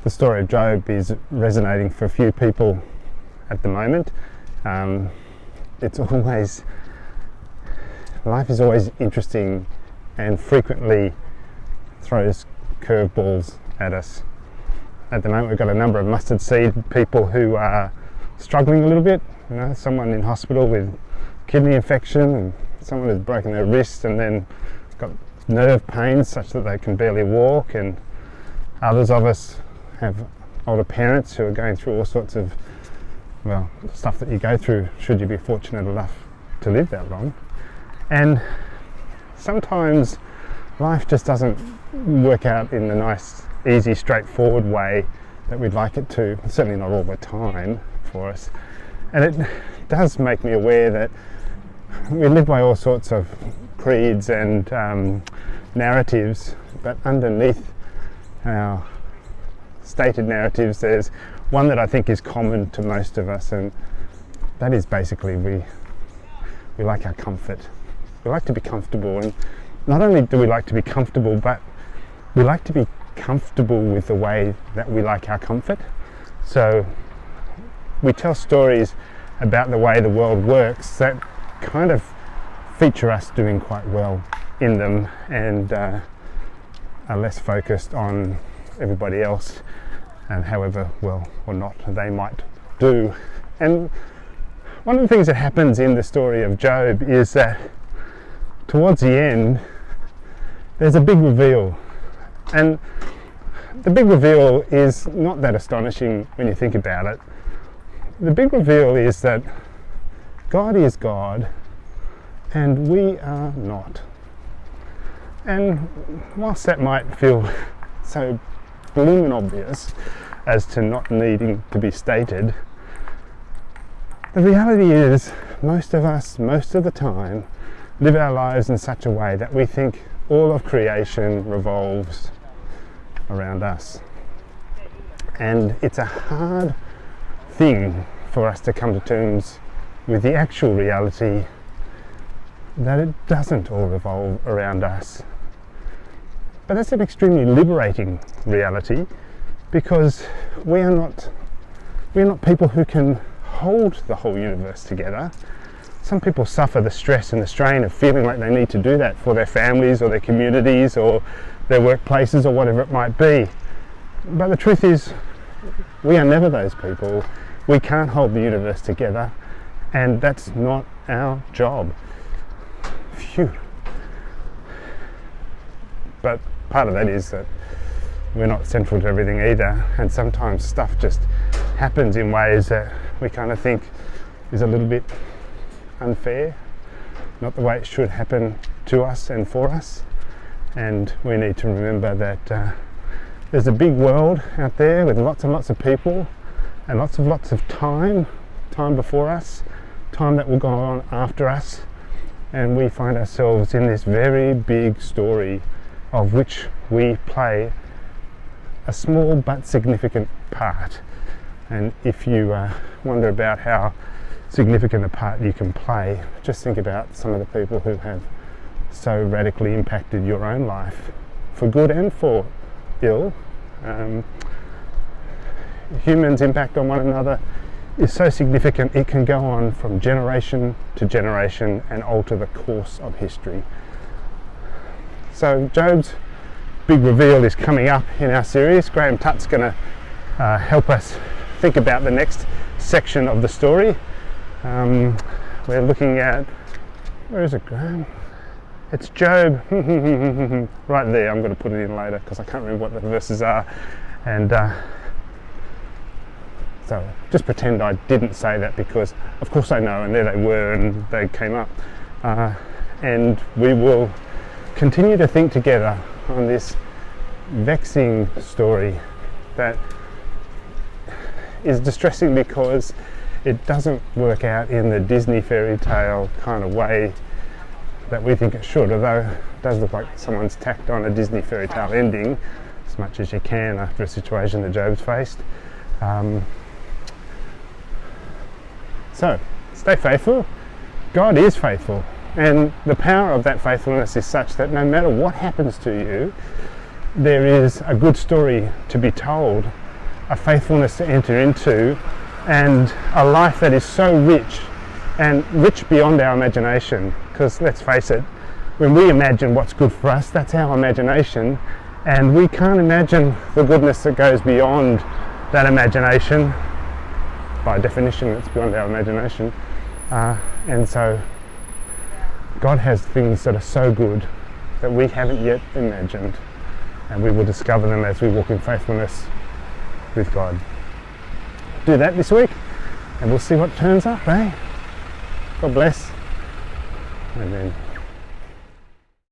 the story of Job is resonating for a few people at the moment. Life is always interesting and frequently throws curveballs at us. At the moment we've got a number of mustard seed people who are struggling a little bit. Someone in hospital with kidney infection, and someone who's broken their wrist and then got nerve pains such that they can barely walk, and others of us have older parents who are going through all sorts of stuff that you go through should you be fortunate enough to live that long. And sometimes life just doesn't work out in the nice, easy, straightforward way that we'd like it to, certainly not all the time for us. And it does make me aware that we live by all sorts of creeds and narratives, but underneath our stated narratives there's one that I think is common to most of us, and that is basically we like our comfort. We like to be comfortable, and not only do we like to be comfortable, but we like to be comfortable with the way that we like our comfort. So we tell stories about the way the world works that kind of feature us doing quite well in them, and are less focused on everybody else and however well or not they might do. And one of the things that happens in the story of Job is that towards the end there's a big reveal, and the big reveal is not that astonishing when you think about it. The big reveal is that God is God and we are not. And whilst that might feel so blooming obvious as to not needing to be stated, the reality is most of us, most of the time, live our lives in such a way that we think all of creation revolves around us. And it's a hard thing for us to come to terms with the actual reality that it doesn't all revolve around us. But that's an extremely liberating reality, because we are not people who can hold the whole universe together. Some people suffer the stress and the strain of feeling like they need to do that for their families or their communities or their workplaces or whatever it might be. But the truth is, we are never those people. We can't hold the universe together, and that's not our job. Phew. But part of that is that we're not central to everything either, and sometimes stuff just happens in ways that we kind of think is a little bit unfair, not the way it should happen to us and for us. And we need to remember that there's a big world out there with lots and lots of people and lots of time before us, time that will go on after us, and we find ourselves in this very big story of which we play a small but significant part. And if you wonder about how significant a part you can play, just think about some of the people who have so radically impacted your own life, for good and for ill. Humans' impact on one another is so significant it can go on from generation to generation and alter the course of history. So Job's big reveal is coming up in our series. Graham Tutt's going to help us think about the next section of the story. We're looking at, where is it, Graham? It's Job, right there. I'm going to put it in later because I can't remember what the verses are, and so just pretend I didn't say that, because of course I know, and there they were and they came up, and we will continue to think together on this vexing story that is distressing because it doesn't work out in the Disney fairy tale kind of way that we think it should, although it does look like someone's tacked on a Disney fairy tale ending as much as you can after a situation that Job's faced. So stay faithful. God is faithful, and the power of that faithfulness is such that no matter what happens to you, there is a good story to be told a faithfulness to enter into, and a life that is so rich, and rich beyond our imagination. Because let's face it, when we imagine what's good for us, that's our imagination, and we can't imagine the goodness that goes beyond that imagination. By definition, it's beyond our imagination. And so God has things that are so good that we haven't yet imagined, and we will discover them as we walk in faithfulness with God. Do that this week, and we'll see what turns up, eh? God bless. Amen.